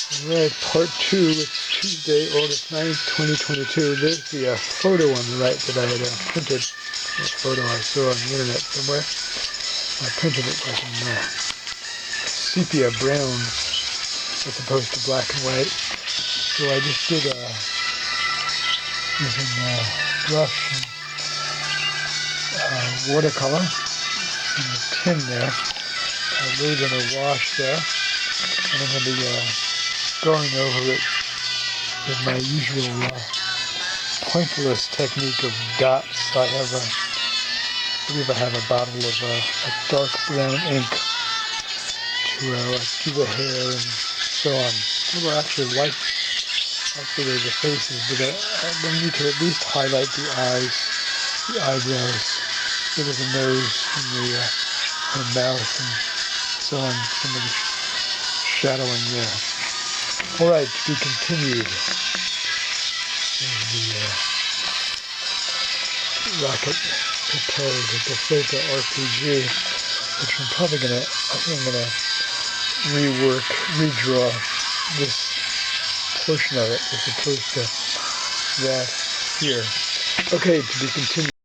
Alright, part 2. It's Tuesday, August 9th, 2022. There's the photo on the right that I had printed. A photo I saw on the internet somewhere. I printed it like in sepia brown as opposed to black and white. So I just did using brush and watercolor in the tin there. I laid in a wash there, and I'm going to be going over it with my usual pointless technique of dots. I believe I have a bottle of a dark brown ink to do the hair and so on. Well, actually like the way the face is, but I need to at least highlight the eyes, the eyebrows, a bit of the nose, and the mouth, and so on, some of the shadowing there. Alright, to be continued. There's the rocket-propelled gefilte RPG, which I'm probably I think I'm gonna redraw this portion of it as opposed to that here. Okay, to be continued.